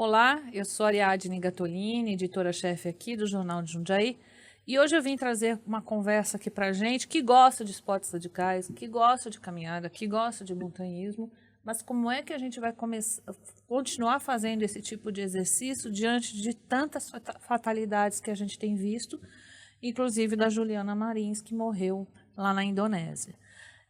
Olá, eu sou Ariadne Gattolini, editora-chefe aqui do Jornal de Jundiaí, e hoje eu vim trazer uma conversa aqui pra gente que gosta de esportes radicais, que gosta de caminhada, que gosta de montanhismo, mas como é que a gente vai continuar fazendo esse tipo de exercício diante de tantas fatalidades que a gente tem visto, inclusive da Juliana Marins, que morreu lá na Indonésia.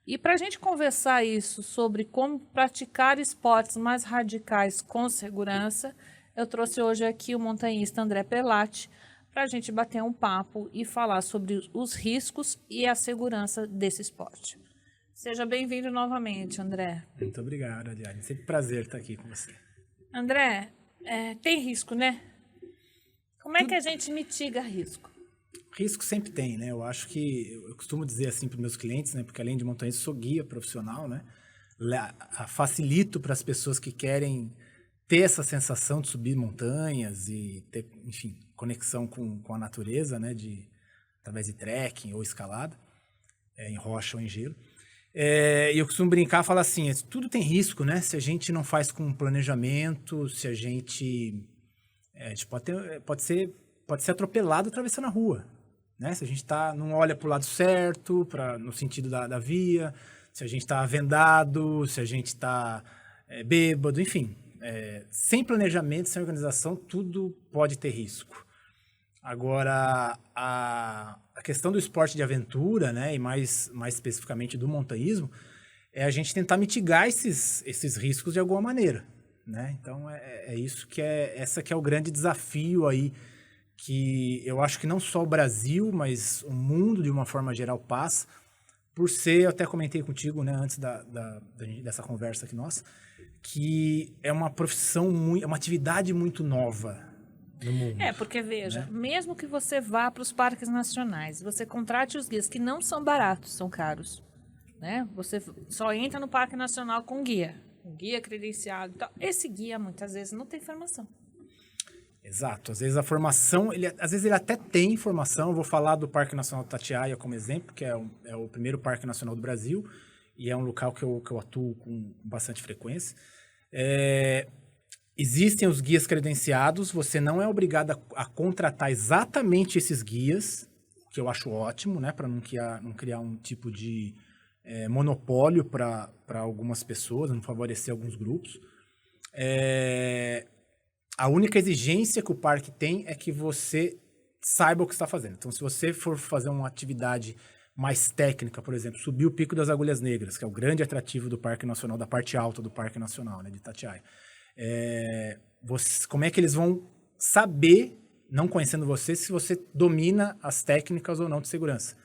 E para a gente conversar isso sobre como praticar esportes mais radicais com segurança, eu trouxe hoje aqui o montanhista André Pelatti para a gente bater um papo e falar sobre os riscos e a segurança desse esporte. Seja bem-vindo novamente, André. Muito obrigado, Ariadne. Sempre um prazer estar aqui com você. André, tem risco, né? Como é que a gente mitiga risco? Risco sempre tem, né? Eu acho que, eu costumo dizer assim para os meus clientes, né? Porque além de montanhista, sou guia profissional, né? Facilito para as pessoas que querem ter essa sensação de subir montanhas e ter, enfim, conexão com a natureza, né? Através de trekking ou escalada, em rocha ou em gelo. E eu costumo brincar, falar assim, tudo tem risco, né? Se a gente não faz com planejamento, se a gente pode ser atropelado atravessando a rua, né? Se a gente não olha para o lado certo, no sentido da via, se a gente está vendado, se a gente está bêbado, enfim. Sem planejamento, sem organização, tudo pode ter risco. Agora, a questão do esporte de aventura, né, e mais especificamente do montanhismo, é a gente tentar mitigar esses riscos de alguma maneira, né? Então, essa que é o grande desafio aí, que eu acho que não só o Brasil, mas o mundo, de uma forma geral, passa, por ser, eu até comentei contigo, né, antes dessa conversa aqui nossa, que é uma profissão, é uma atividade muito nova no mundo. Porque veja, né? mesmo que você vá para os parques nacionais, você contrate os guias, que não são baratos, são caros, né? Você só entra no Parque Nacional com guia, um guia credenciado e tal. Esse guia, muitas vezes, não tem formação. Exato. Às vezes a formação, às vezes ele até tem informação. Eu vou falar do Parque Nacional do Itatiaia como exemplo, que é o primeiro Parque Nacional do Brasil e é um local que eu atuo com bastante frequência. Existem os guias credenciados, você não é obrigado a contratar exatamente esses guias, o que eu acho ótimo, né, para não criar um tipo de monopólio para algumas pessoas, não favorecer alguns grupos. A única exigência que o parque tem é que você saiba o que está fazendo. Então, se você for fazer uma atividade mais técnica, por exemplo, subir o Pico das Agulhas Negras, que é o grande atrativo do Parque Nacional, da parte alta do Parque Nacional, né, de Itatiaia, como é que eles vão saber, não conhecendo você, se você domina as técnicas ou não de segurança?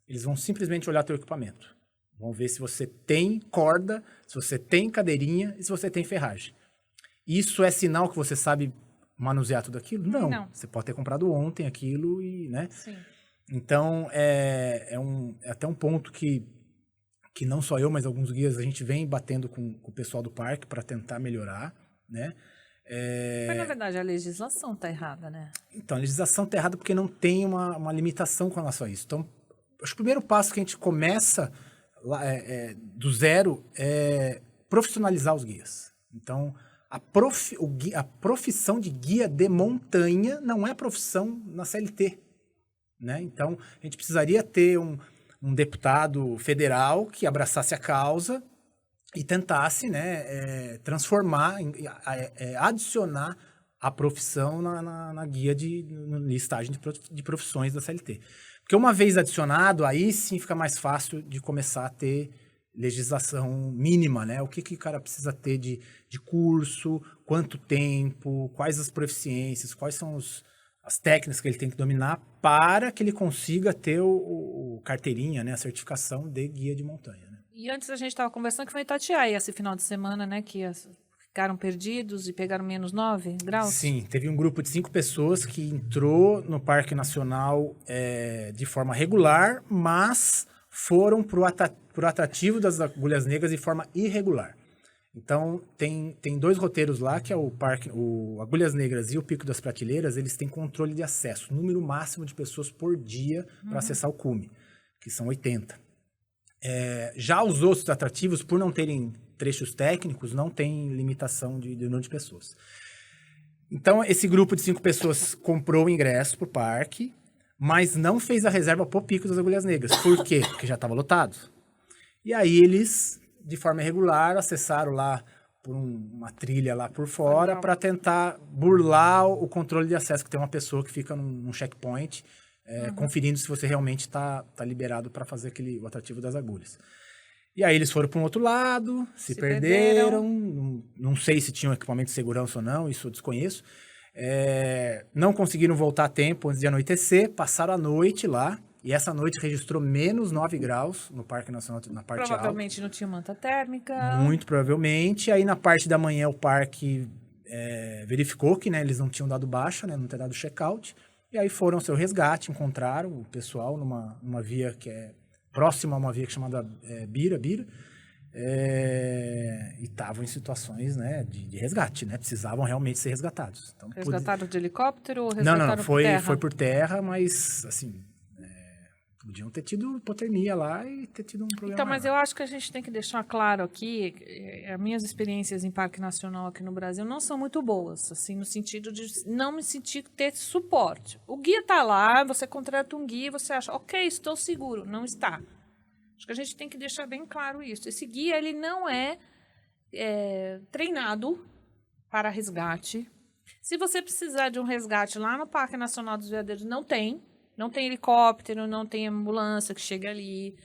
Eles vão simplesmente olhar teu equipamento. Vão ver se você tem corda, se você tem cadeirinha e se você tem ferragem. Isso é sinal que você sabe manusear tudo aquilo? Não. Você pode ter comprado ontem aquilo e, né? Sim. Então, é até um ponto que não só eu, mas alguns guias, a gente vem batendo com o pessoal do parque para tentar melhorar, né? Mas, na verdade, a legislação está errada, né? Então, a legislação está errada porque não tem uma limitação com relação a isso. Então, acho que o primeiro passo que a gente começa do zero é profissionalizar os guias. Então, a profissão de guia de montanha não é profissão na CLT, né? Então, a gente precisaria ter um deputado federal que abraçasse a causa e tentasse, né, transformar, adicionar a profissão na guia na listagem de profissões da CLT. Porque uma vez adicionado, aí sim fica mais fácil de começar a ter legislação mínima, né? O que o cara precisa ter de curso, quanto tempo, quais as proficiências, quais são as técnicas que ele tem que dominar para que ele consiga ter o carteirinha, né? A certificação de guia de montanha, né? E antes a gente estava conversando que foi em Itatiaia esse final de semana, né? Que ficaram perdidos e pegaram -9 graus. Sim, teve um grupo de 5 pessoas que entrou no Parque Nacional de forma regular, mas foram para o atrativo das Agulhas Negras de forma irregular. Então, tem 2 roteiros lá, que é o Agulhas Negras e o Pico das Prateleiras, eles têm controle de acesso, número máximo de pessoas por dia para acessar o cume, que são 80. Já os outros atrativos, por não terem trechos técnicos, não tem limitação de número de pessoas. Então, esse grupo de 5 pessoas comprou o ingresso pro parque, mas não fez a reserva pro Pico das Agulhas Negras. Por quê? Porque já estava lotado. E aí eles, de forma irregular, acessaram lá por uma trilha lá por fora para tentar burlar o controle de acesso, que tem uma pessoa que fica num checkpoint, conferindo se você realmente está liberado para fazer o atrativo das agulhas. E aí eles foram para um outro lado, se perderam. Não sei se tinham equipamento de segurança ou não, isso eu desconheço. Não conseguiram voltar a tempo antes de anoitecer, passaram a noite lá. E essa noite registrou menos 9 graus no Parque Nacional, na parte alta. Provavelmente não tinha manta térmica. Muito provavelmente. Aí na parte da manhã o parque verificou que, né, eles não tinham dado baixa, né, não tinham dado check-out. E aí foram ao seu resgate, encontraram o pessoal numa via que é próxima a uma via chamada Bira. E estavam em situações, né, de resgate, né? Precisavam realmente ser resgatados. Então, resgataram de helicóptero ou resgataram não, por terra? Foi por terra, mas, assim, podiam ter tido hipotermia lá e ter tido um problema. Então, mas eu acho que a gente tem que deixar claro aqui, as minhas experiências em Parque Nacional aqui no Brasil não são muito boas, assim, no sentido de não me sentir ter suporte. O guia está lá, você contrata um guia e você acha, ok, estou seguro. Não está. Acho que a gente tem que deixar bem claro isso. Esse guia, ele não é treinado para resgate. Se você precisar de um resgate lá no Parque Nacional dos Veadeiros, não tem. Não tem helicóptero, não tem ambulância que chega ali,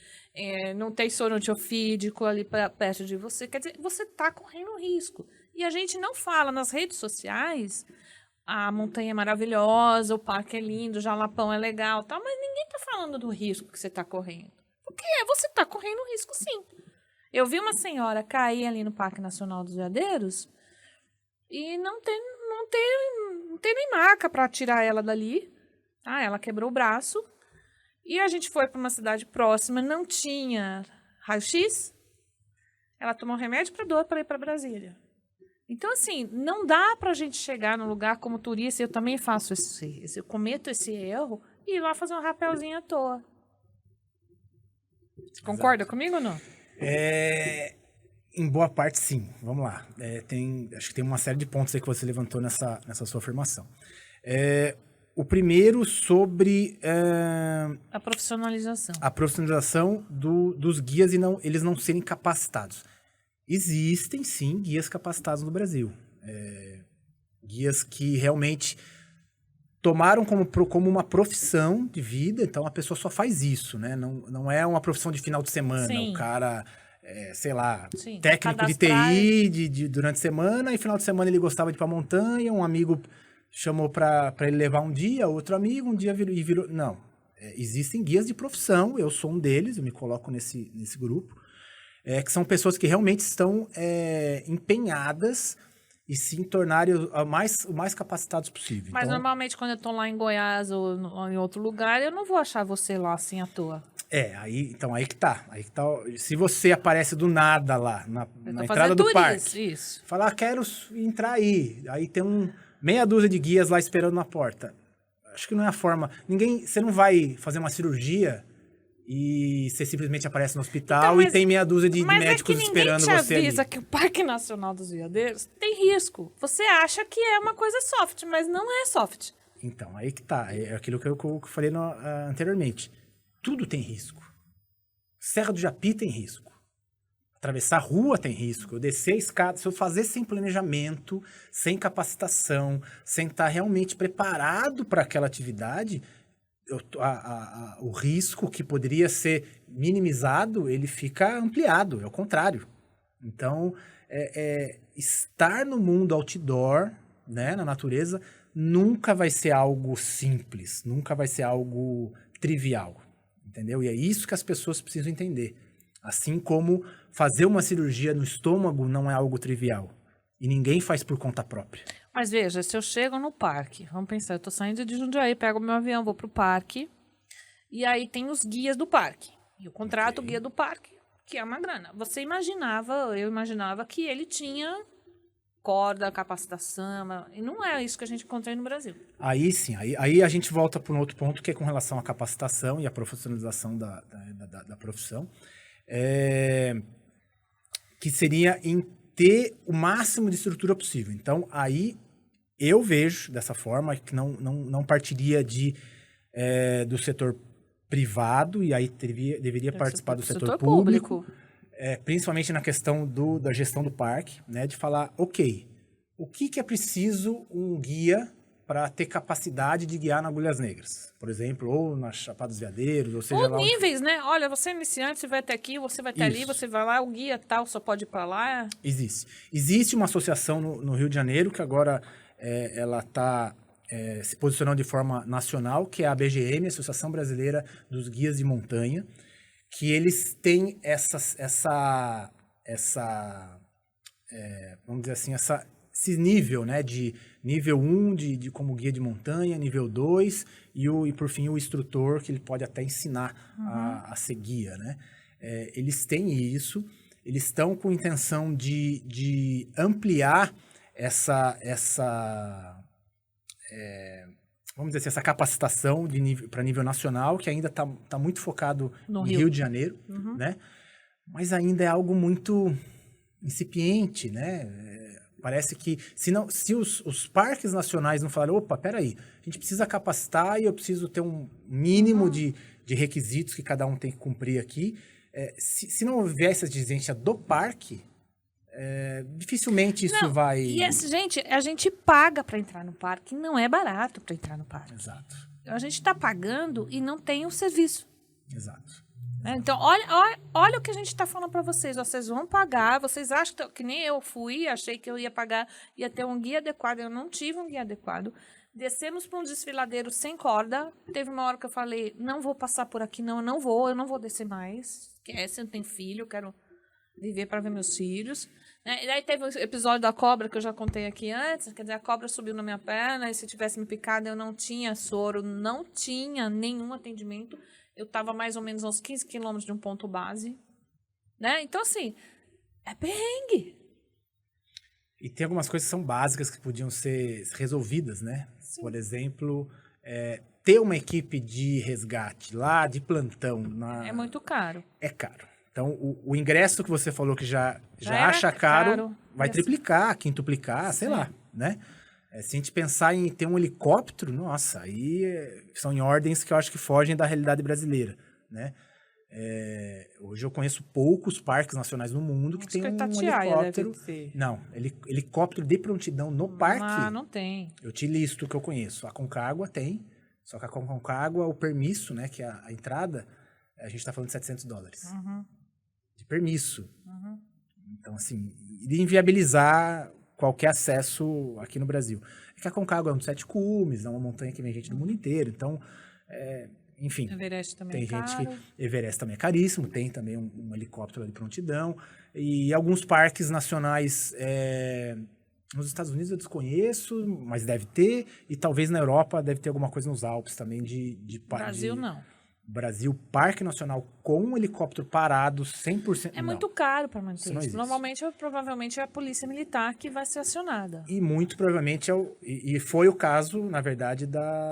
não tem sonotiofídico ali perto de você. Quer dizer, você está correndo risco. E a gente não fala nas redes sociais, a montanha é maravilhosa, o parque é lindo, o Jalapão é legal, tal, mas ninguém está falando do risco que você está correndo. Porque você está correndo risco, sim. Eu vi uma senhora cair ali no Parque Nacional dos Veadeiros e não tem nem maca para tirar ela dali. Ela quebrou o braço e a gente foi para uma cidade próxima, não tinha raio-x, ela tomou remédio para dor para ir para Brasília. Então, assim, não dá para a gente chegar no lugar como turista, eu também faço eu cometo esse erro e ir lá fazer um rapelzinho à toa. Você concorda comigo ou não? Em boa parte, sim. Vamos lá. Acho que tem uma série de pontos aí que você levantou nessa sua afirmação. O primeiro sobre a profissionalização. A profissionalização dos guias e eles não serem capacitados. Existem, sim, guias capacitados no Brasil. Guias que realmente tomaram como uma profissão de vida, então a pessoa só faz isso, né? Não é uma profissão de final de semana. Sim. O cara, sei lá, sim, técnico de TI durante a semana, e final de semana ele gostava de ir pra montanha, um amigo chamou para ele levar um dia, outro amigo, um dia virou... Não, existem guias de profissão, eu sou um deles, eu me coloco nesse grupo, que são pessoas que realmente estão empenhadas e se tornarem o mais capacitados possível. Mas então, normalmente quando eu estou lá em Goiás ou em outro lugar, eu não vou achar você lá assim à toa. Aí que tá. Se você aparece do nada lá, na entrada do parque, fala, quero entrar aí tem meia dúzia de guias lá esperando na porta. Acho que não é a forma. Você não vai fazer uma cirurgia e você simplesmente aparece no hospital e tem meia dúzia de médicos esperando você ali. Mas ninguém te avisa que o Parque Nacional dos Veadeiros tem risco. Você acha que é uma coisa soft, mas não é soft. Então, aí que tá. É aquilo que eu falei anteriormente. Tudo tem risco. Serra do Japi tem risco. Atravessar a rua tem risco. Eu descer a escada, se eu fazer sem planejamento, sem capacitação, sem estar realmente preparado para aquela atividade, o risco que poderia ser minimizado, ele fica ampliado, é o contrário. Então, estar no mundo outdoor, né, na natureza, nunca vai ser algo simples, nunca vai ser algo trivial, entendeu? E é isso que as pessoas precisam entender. Assim como fazer uma cirurgia no estômago não é algo trivial. E ninguém faz por conta própria. Mas veja, se eu chego no parque, vamos pensar, eu tô saindo de Jundiaí, pego meu avião, vou pro parque, e aí tem os guias do parque. E eu contrato o guia do parque, que é uma grana. Eu imaginava que ele tinha corda, capacitação, e não é isso que a gente encontra no Brasil. Aí sim, aí a gente volta para um outro ponto, que é com relação à capacitação e à profissionalização da profissão. Que seria em ter o máximo de estrutura possível. Então, aí Eu vejo dessa forma, que não partiria do setor privado, e aí deveria participar do setor público. Principalmente na questão da gestão do parque, né, de falar, ok, o que é preciso um guia para ter capacidade de guiar na Agulhas Negras? Por exemplo, ou na Chapada dos Veadeiros, ou seja lá níveis, né? Olha, você é iniciante, você vai até aqui, você vai até ali, você vai lá, o guia tal só pode ir para lá. Existe uma associação no Rio de Janeiro que agora ela está se posicionando de forma nacional, que é a BGM, Associação Brasileira dos Guias de Montanha, que eles têm vamos dizer assim, esse nível, né, de nível 1 de como guia de montanha, nível 2 e por fim o instrutor, que ele pode até ensinar a ser guia, né? Eles têm isso, eles estão com intenção de ampliar vamos dizer assim, essa capacitação para nível nacional, que ainda está muito focado no Rio de Janeiro, né? Mas ainda é algo muito incipiente, né? Parece que se os parques nacionais não falarem, opa, peraí, a gente precisa capacitar e eu preciso ter um mínimo de requisitos que cada um tem que cumprir aqui. Se não houver essa exigência do parque, dificilmente isso vai... E gente, a gente paga para entrar no parque, não é barato para entrar no parque. Exato. A gente está pagando e não tem o serviço. Exato. Então, olha o que a gente está falando para vocês. Vocês vão pagar, vocês acham que nem eu fui, achei que eu ia pagar, ia ter um guia adequado, eu não tive um guia adequado. Descemos para um desfiladeiro sem corda. Teve uma hora que eu falei, não vou passar por aqui, eu não vou descer mais. Esquece, eu tenho filho, eu quero viver para ver meus filhos. E daí teve o episódio da cobra, que eu já contei aqui antes. Quer dizer, a cobra subiu na minha perna, e se tivesse me picado, eu não tinha soro, não tinha nenhum atendimento. Eu estava mais ou menos a uns 15 quilômetros de um ponto base. Né? Então, assim, é perrengue. E tem algumas coisas que são básicas que podiam ser resolvidas, né? Sim. Por exemplo, ter uma equipe de resgate lá, de plantão. É muito caro. É caro. Então, o ingresso que você falou que já acha caro, vai triplicar, quintuplicar, sei lá, né? Se a gente pensar em ter um helicóptero, nossa, aí são em ordens que eu acho que fogem da realidade brasileira, né? Hoje eu conheço poucos parques nacionais no mundo que tem um helicóptero. Não, helicóptero de prontidão no parque. Ah, não tem. Eu te listo o que eu conheço. A Concagua tem, só que a Concagua, o permisso, né, que é a entrada, a gente está falando de $700. De permisso. Então, assim, iria inviabilizar qualquer acesso aqui no Brasil. É que a Concagua é um dos 7 cumes, é uma montanha que vem gente do mundo inteiro, então, enfim. Everest também tem é caro. gente que... Everest também é caríssimo, tem também um helicóptero de prontidão, e alguns parques nacionais nos Estados Unidos eu desconheço, mas deve ter, e talvez na Europa deve ter alguma coisa nos Alpes também Brasil não. Brasil, Parque Nacional com um helicóptero parado 100%. É muito caro para manter isso. Normalmente, provavelmente, é a polícia militar que vai ser acionada. E muito provavelmente e foi o caso, na verdade,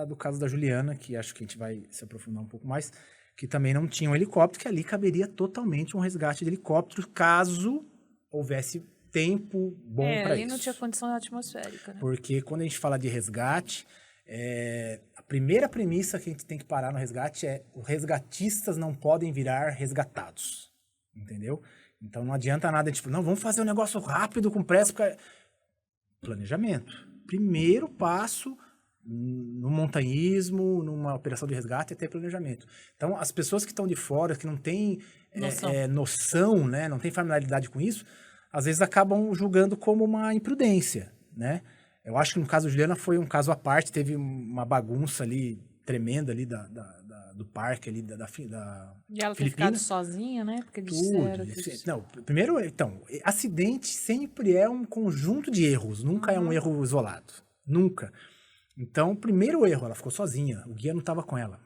do caso da Juliana, que acho que a gente vai se aprofundar um pouco mais, que também não tinha um helicóptero, que ali caberia totalmente um resgate de helicóptero, caso houvesse tempo bom para isso. Ali não tinha condição atmosférica, né? Porque quando a gente fala de resgate, a primeira premissa que a gente tem que parar no resgate é os resgatistas não podem virar resgatados, entendeu? Então não adianta nada, tipo, não, vamos fazer um negócio rápido, com pressa, porque... Planejamento. Primeiro passo no montanhismo, numa operação de resgate, é ter planejamento. Então as pessoas que estão de fora, que não têm noção, né, não têm familiaridade com isso, às vezes acabam julgando como uma imprudência, né? Eu acho que no caso da Juliana foi um caso à parte, teve uma bagunça ali tremenda ali do parque ali da E ela ter ficado sozinha, né? Porque disseram que... Não, primeiro, então, acidente sempre é um conjunto de erros, nunca é um erro isolado, nunca. Então, primeiro erro, ela ficou sozinha, o guia não estava com ela.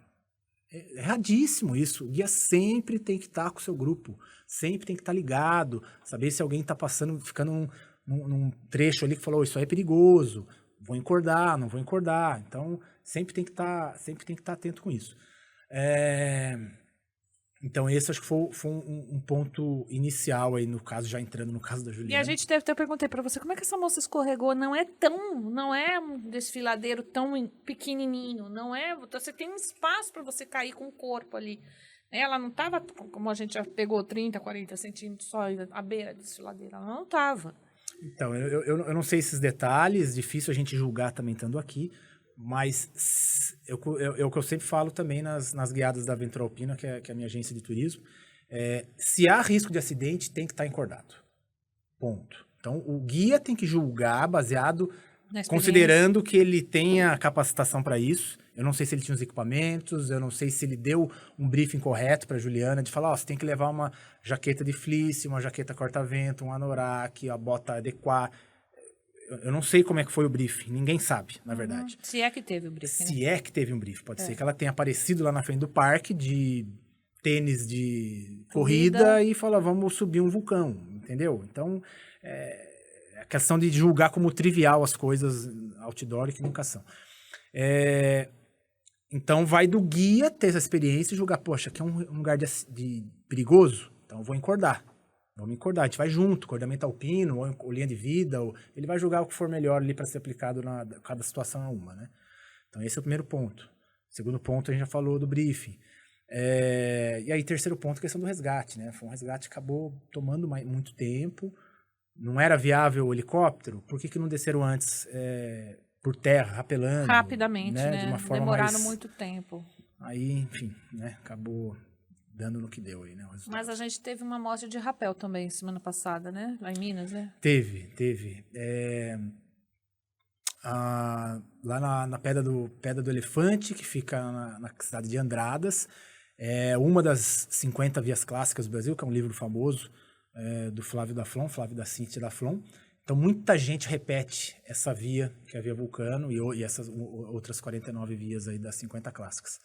É erradíssimo isso, o guia sempre tem que estar com o seu grupo, sempre tem que estar ligado, saber se alguém está passando, ficando num trecho ali que falou, isso aí é perigoso, vou encordar, não vou encordar. Então, sempre tem que estar atento com isso. Então, Então, esse acho que foi um ponto inicial aí, no caso, já entrando no caso da Juliana. E a gente deve ter perguntei pra você, como é que essa moça escorregou? Não é um desfiladeiro tão pequenininho, não é, você tem um espaço para você cair com o corpo ali. Ela não estava, como a gente já pegou 30, 40 centímetros só à beira da desfiladeira, ela não estava. Então, eu não sei esses detalhes, difícil a gente julgar também estando aqui, mas é o que eu sempre falo também nas guiadas da Aventura Alpina, que é a minha agência de turismo, se há risco de acidente, tem que estar encordado. Ponto. Então, o guia tem que julgar baseado, considerando que ele tenha capacitação para isso. Eu não sei se ele tinha os equipamentos, eu não sei se ele deu um briefing correto para Juliana, de falar, você tem que levar uma jaqueta de fleece, uma jaqueta corta-vento, um anorak, a bota adequada. Eu não sei como é que foi o briefing, ninguém sabe, na verdade. Se é que teve o briefing. Se é que teve um briefing. Pode ser que ela tenha aparecido lá na frente do parque de tênis de corrida e fala, vamos subir um vulcão, entendeu? Então, a questão de julgar como trivial as coisas outdoor que nunca são. Então, vai do guia ter essa experiência e julgar, poxa, aqui é um lugar de perigoso, então eu vou encordar. Vamos encordar, a gente vai junto, cordamento alpino, ou linha de vida, ele vai julgar o que for melhor ali para ser aplicado cada situação é uma, né? Então, esse é o primeiro ponto. Segundo ponto, a gente já falou do briefing. E aí, terceiro ponto, a questão do resgate, né? Foi um resgate que acabou tomando muito tempo, não era viável o helicóptero, por que não desceram antes por terra, rapelando? Rapidamente, né? De uma forma demoraram muito tempo. Aí, enfim, né? Acabou dando no que deu aí, né? Mas a gente teve uma amostra de rapel também semana passada, né? Lá em Minas, né? Teve. Lá na Pedra do Elefante, que fica na cidade de Andradas, uma das 50 vias clássicas do Brasil, que é um livro famoso do Flávio da Cintia da Flon. Então, muita gente repete essa via, que é a Via Vulcano, e essas outras 49 vias aí das 50 clássicas.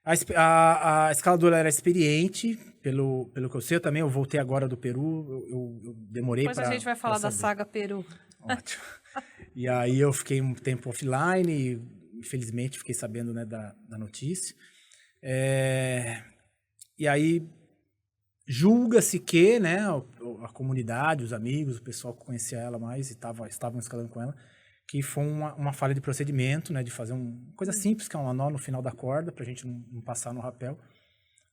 A escaladora era experiente, pelo que eu sei. Eu voltei agora do Peru, eu demorei para... Depois a gente vai falar da saga Peru. Ótimo. E aí eu fiquei um tempo offline e, infelizmente, fiquei sabendo, né, da notícia. E aí, julga-se que, né, a comunidade, os amigos, o pessoal que conhecia ela mais e estavam escalando com ela, que foi uma falha de procedimento, né, de fazer uma coisa simples, que é um nó no final da corda, pra gente não passar no rapel,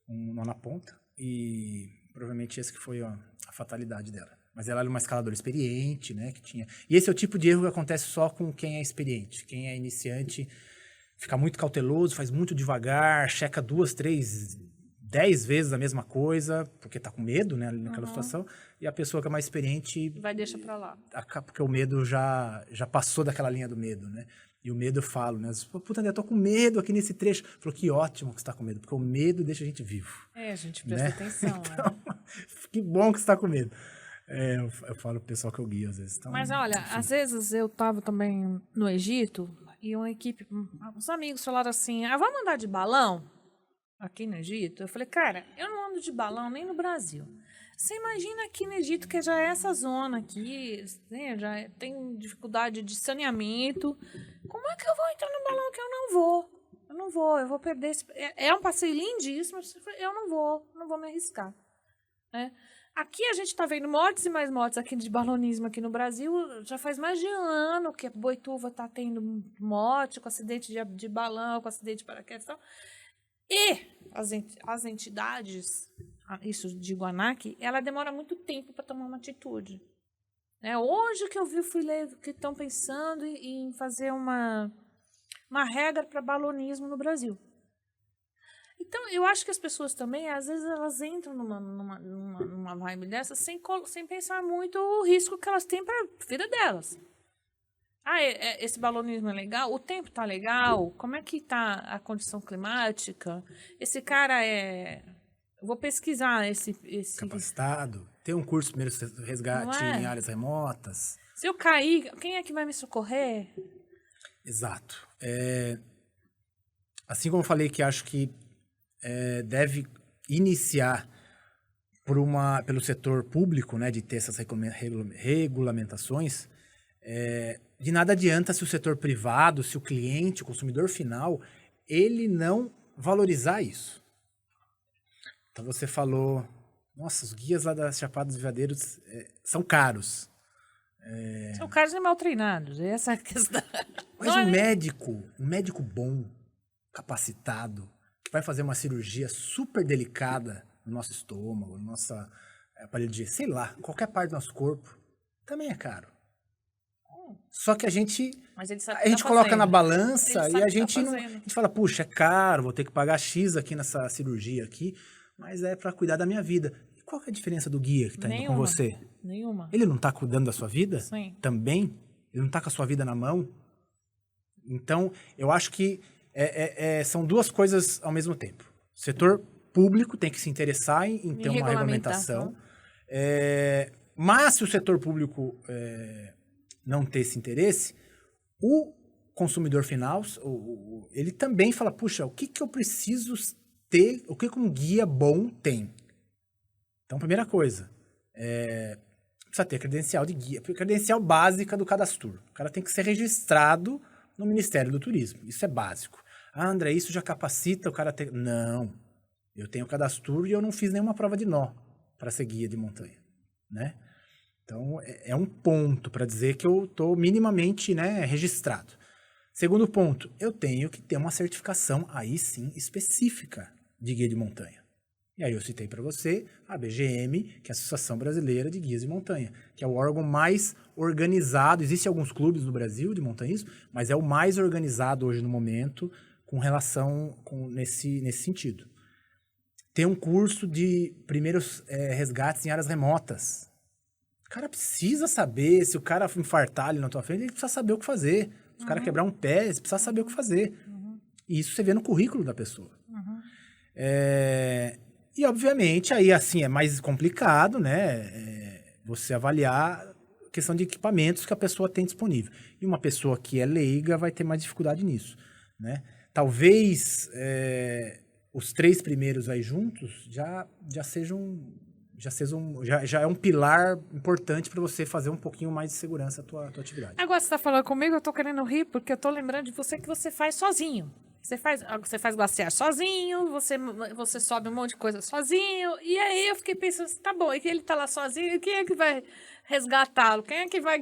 um nó na ponta, e provavelmente esse que foi a fatalidade dela. Mas ela era uma escaladora experiente, né, que tinha... E esse é o tipo de erro que acontece só com quem é experiente. Quem é iniciante fica muito cauteloso, faz muito devagar, checa 2, 3, 10 vezes a mesma coisa, porque tá com medo, né, naquela situação, e a pessoa que é mais experiente... Vai deixar pra lá. Porque o medo já passou daquela linha do medo, né? E o medo eu falo, né? Puta, André, eu tô com medo aqui nesse trecho. Falou, que ótimo que você tá com medo, porque o medo deixa a gente vivo. A gente presta atenção, então, que bom que você tá com medo. Eu falo pro pessoal que eu guio às vezes. Então, mas olha, enfim. Às vezes eu tava também no Egito, e uma equipe, uns amigos falaram assim, vamos andar de balão? Aqui no Egito, eu falei, cara, eu não ando de balão nem no Brasil. Você imagina aqui no Egito, que já é essa zona aqui, né, já tem dificuldade de saneamento. Como é que eu vou entrar no balão que eu não vou? Eu vou perder esse... É um passeio lindíssimo, eu não vou me arriscar. Né? Aqui a gente está vendo mortes e mais mortes aqui de balonismo aqui no Brasil. Já faz mais de um ano que a Boituva está tendo morte com acidente de balão, com acidente de paraquedas e tal. E as entidades, isso de Guanac, ela demora muito tempo para tomar uma atitude. Hoje que eu fui ler que estão pensando em fazer uma regra para balonismo no Brasil. Então, eu acho que as pessoas também, às vezes, elas entram numa vibe dessa sem pensar muito o risco que elas têm para a vida delas. Esse balonismo é legal? O tempo tá legal? Como é que tá a condição climática? Esse cara eu vou pesquisar esse... Capacitado? Tem um curso primeiro resgate em áreas remotas? Se eu cair, quem é que vai me socorrer? Exato. Assim como eu falei que acho que deve iniciar pelo setor público, né, de ter essas regulamentações, de nada adianta se o setor privado, se o cliente, o consumidor final, ele não valorizar isso. Então você falou, nossa, os guias lá das Chapadas dos Veadeiros são caros. São caras mal treinados, essa é a questão. Mas Não é, né? um médico bom, capacitado, que vai fazer uma cirurgia super delicada no nosso estômago, no nosso aparelho digestivo, sei lá, qualquer parte do nosso corpo, também é caro. Só que a gente Mas ele sabe o a que gente tá coloca fazendo. na Ele balança sabe e o a que tá gente não, a fazendo. gente fala, puxa, é caro, vou ter que pagar X aqui nessa cirurgia aqui, mas é para cuidar da minha vida. E qual que é a diferença do guia que tá indo com Nenhuma. você? Nenhuma. Ele não tá cuidando da sua vida? Sim. Também? Ele não tá com a sua vida na mão? Então, eu acho que são duas coisas ao mesmo tempo. O setor público tem que se interessar em ter uma regulamentação. Mas se o setor público não ter esse interesse, o consumidor final, ele também fala, puxa, o que eu preciso ter, o que um guia bom tem? Então, primeira coisa, precisa ter credencial de guia, credencial básica do cadastro. O cara tem que ser registrado no Ministério do Turismo. Isso é básico. Ah, André, isso já capacita o cara ter... Não. Eu tenho cadastro e eu não fiz nenhuma prova de nó para ser guia de montanha, né? Então, é um ponto para dizer que eu estou minimamente, né, registrado. Segundo ponto, eu tenho que ter uma certificação, aí sim, específica de guia de montanha. E aí eu citei para você a BGM, que é a Associação Brasileira de Guias de Montanha, que é o órgão mais organizado. Existem alguns clubes no Brasil de montanhismo, mas é o mais organizado hoje no momento com relação nesse sentido. Tem um curso de primeiros resgates em áreas remotas. O cara precisa saber, se o cara infartar ali na tua frente, ele precisa saber o que fazer. Se o cara quebrar um pé, ele precisa saber o que fazer. E isso você vê no currículo da pessoa. E, obviamente, aí assim é mais complicado, né? Você avaliar a questão de equipamentos que a pessoa tem disponível. E uma pessoa que é leiga vai ter mais dificuldade nisso, né? Talvez os 3 primeiros aí juntos já é um pilar importante para você fazer um pouquinho mais de segurança a tua atividade. Agora você tá falando comigo, eu tô querendo rir, porque eu tô lembrando de você que você faz sozinho. Você faz glaciar sozinho, você sobe um monte de coisa sozinho, e aí eu fiquei pensando, tá bom, e que ele tá lá sozinho, quem é que vai resgatá-lo? Quem é que vai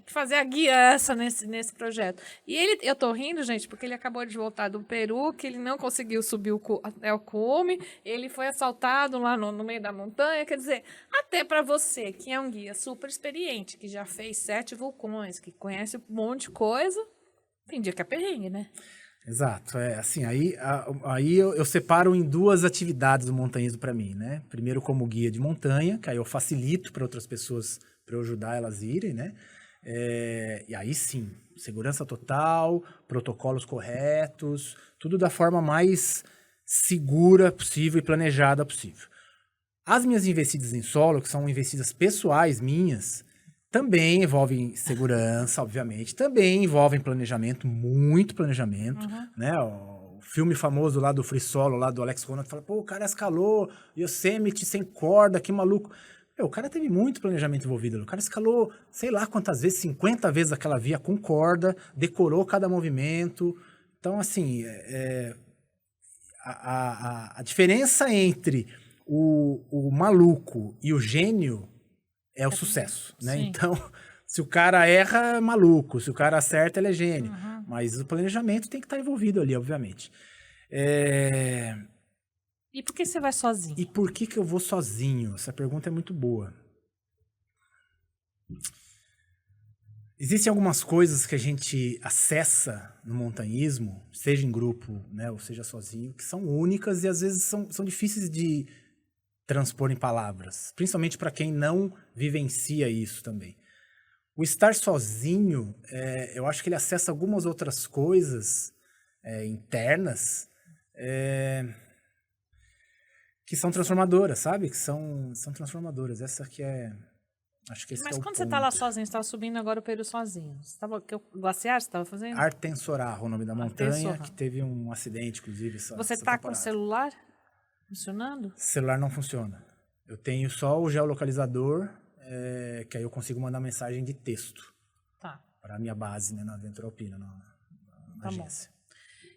fazer a guiança nesse projeto? E eu tô rindo, gente, porque ele acabou de voltar do Peru, que ele não conseguiu subir até o cume, ele foi assaltado lá no meio da montanha, quer dizer, até para você, que é um guia super experiente, que já fez 7 vulcões, que conhece um monte de coisa, tem dia que é perrengue, né? Exato, assim, aí eu separo em 2 atividades do montanhismo para mim, né? Primeiro como guia de montanha, que aí eu facilito para outras pessoas, para eu ajudar elas a irem, né? E aí sim, segurança total, protocolos corretos, tudo da forma mais segura possível e planejada possível. As minhas investidas em solo, que são investidas pessoais minhas, também envolvem segurança, obviamente. Também envolvem planejamento, muito planejamento. Né? O filme famoso lá do Free Solo, lá do Alex Honnold, fala, pô, o cara escalou Yosemite sem corda, que maluco. O cara teve muito planejamento envolvido. O cara escalou, sei lá quantas vezes, 50 vezes aquela via com corda, decorou cada movimento. Então, assim, a diferença entre o maluco e o gênio é o sucesso, né? Sim. Então, se o cara erra, é maluco. Se o cara acerta, ele é gênio. Mas o planejamento tem que estar envolvido ali, obviamente. E por que você vai sozinho? E por que eu vou sozinho? Essa pergunta é muito boa. Existem algumas coisas que a gente acessa no montanhismo, seja em grupo, né, ou seja sozinho, que são únicas e às vezes são difíceis de transpor em palavras, principalmente para quem não vivencia isso também. O estar sozinho, eu acho que ele acessa algumas outras coisas internas que são transformadoras, sabe? Que são transformadoras. Essa que acho que esse Mas é o quando ponto. você tá lá sozinho, você tava subindo agora o Peru sozinho. Que glaciar você tava fazendo? Artensorarro, o nome da montanha, Artensorarro. que teve um acidente, inclusive. Você tá com o celular funcionando? Celular não funciona. Eu tenho só o geolocalizador, que aí eu consigo mandar mensagem de texto. Tá. Para a minha base, né, na Aventura Alpina, na agência. Bom.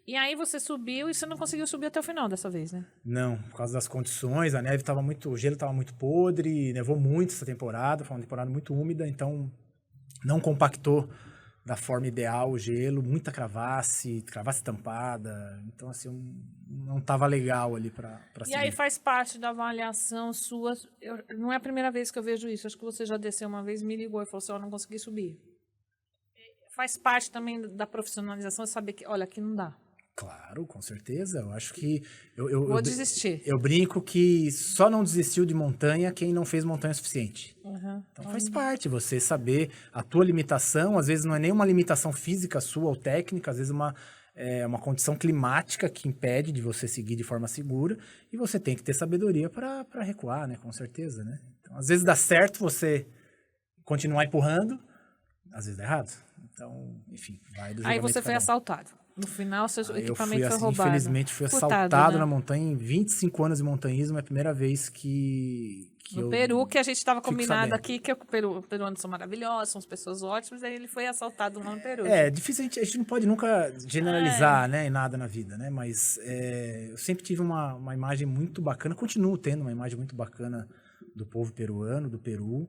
E aí você subiu e você não conseguiu subir até o final dessa vez, né? Não, por causa das condições, a neve estava muito, o gelo estava muito podre, nevou muito essa temporada, foi uma temporada muito úmida, então não compactou da forma ideal o gelo, muita cravasse tampada, então assim, não estava legal ali para E seguir. aí faz parte da avaliação sua. Não é a primeira vez que eu vejo isso. Acho que você já desceu uma vez, me ligou e falou assim: eu não consegui subir. Faz parte também da profissionalização saber que, olha, aqui não dá. Claro, com certeza. Eu acho que Vou desistir. Eu brinco que só não desistiu de montanha quem não fez montanha o suficiente. Uhum. Então faz parte você saber a tua limitação. Às vezes não é nem uma limitação física sua ou técnica, às vezes uma condição climática que impede de você seguir de forma segura, e você tem que ter sabedoria para recuar, né? Com certeza, né? Então, às vezes dá certo você continuar empurrando, às vezes dá errado. Então, enfim, vai do Aí julgamento você de foi cada um. assaltado. No final, seu Aí equipamento eu foi fui, roubado. infelizmente, fui Furtado, assaltado né? na montanha em 25 anos de montanhismo. É a primeira vez que No eu Peru, que a gente estava fico combinado sabendo. aqui, que o peruanos são maravilhosos, são pessoas ótimas, aí ele foi assaltado lá no Peru. É difícil, a gente não pode nunca generalizar, né, em nada na vida, né? Mas eu sempre tive uma imagem muito bacana, continuo tendo uma imagem muito bacana do povo peruano, do Peru,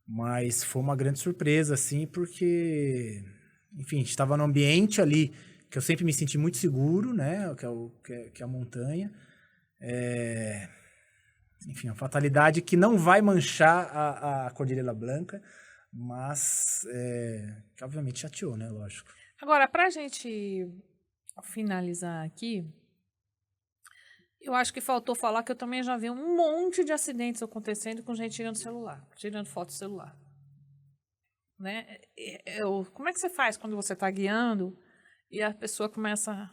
mas foi uma grande surpresa, assim, porque, enfim, a gente estava num ambiente ali que eu sempre me senti muito seguro, né, que é a montanha. Enfim, uma fatalidade que não vai manchar a Cordilheira Blanca, mas que obviamente chateou, né? Lógico. Agora, pra gente finalizar aqui, eu acho que faltou falar que eu também já vi um monte de acidentes acontecendo com gente tirando celular, tirando foto do celular. Né? Como é que você faz quando você está guiando e a pessoa começa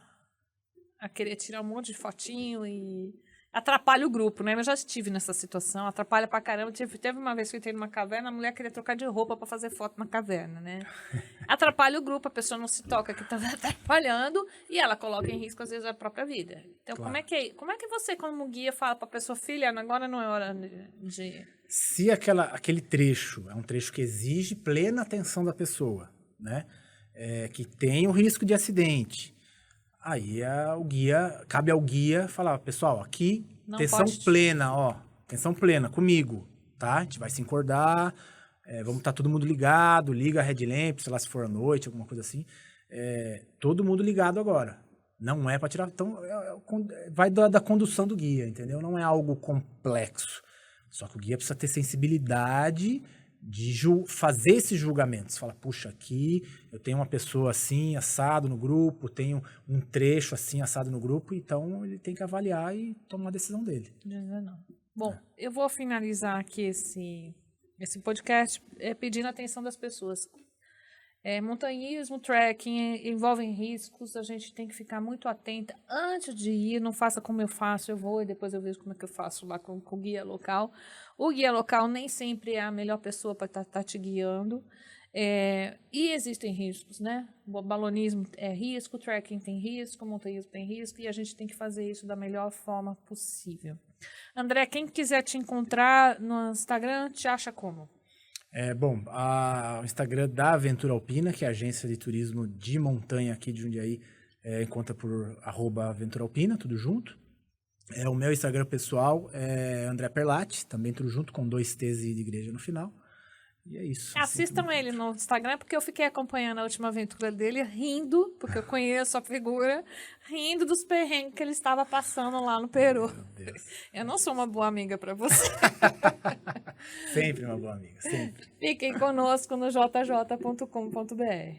a querer tirar um monte de fotinho e atrapalha o grupo, né? Eu já estive nessa situação, atrapalha pra caramba. Teve uma vez que eu entrei numa caverna, a mulher queria trocar de roupa para fazer foto na caverna, né? Atrapalha o grupo, a pessoa não se toca que tá atrapalhando e ela coloca em risco, às vezes, a própria vida. Então, Claro. como é que você, como guia, fala pra pessoa, filha, agora não é hora de... Se aquele trecho é um trecho que exige plena atenção da pessoa, né? Que tem o risco de acidente, aí cabe ao guia falar, pessoal, aqui, Não atenção pode... plena, ó, atenção plena comigo, tá? A gente vai se encordar, vamos estar todo mundo ligado, liga a headlamp, sei lá, se for à noite, alguma coisa assim, todo mundo ligado agora. Não é para tirar, então vai da condução do guia, entendeu? Não é algo complexo. Só que o guia precisa ter sensibilidade de fazer esses julgamentos. Fala, puxa, aqui eu tenho uma pessoa assim, assado no grupo, tenho um trecho assim, assado no grupo, então ele tem que avaliar e tomar a decisão dele. Não. Bom, eu vou finalizar aqui esse podcast pedindo a atenção das pessoas. Montanhismo, trekking envolvem riscos, a gente tem que ficar muito atenta antes de ir, não faça como eu faço, eu vou e depois eu vejo como é que eu faço lá com o guia local. O guia local nem sempre é a melhor pessoa para estar te guiando, e existem riscos, né? O balonismo é risco, trekking tem risco, montanhismo tem risco, e a gente tem que fazer isso da melhor forma possível. André, quem quiser te encontrar no Instagram, te acha como? Bom, o Instagram da Aventura Alpina, que é a agência de turismo de montanha aqui de Jundiaí, encontra por @aventuraalpina, tudo junto. O meu Instagram pessoal é André Perlatti, também tudo junto, com 2 T's de igreja no final. E é isso. Assistam ele no Instagram, porque eu fiquei acompanhando a última aventura dele, rindo, porque eu conheço a figura, rindo dos perrengues que ele estava passando lá no Peru. Meu Deus. Eu não sou uma boa amiga para você. Sempre uma boa amiga, sempre. Fiquem conosco no jj.com.br.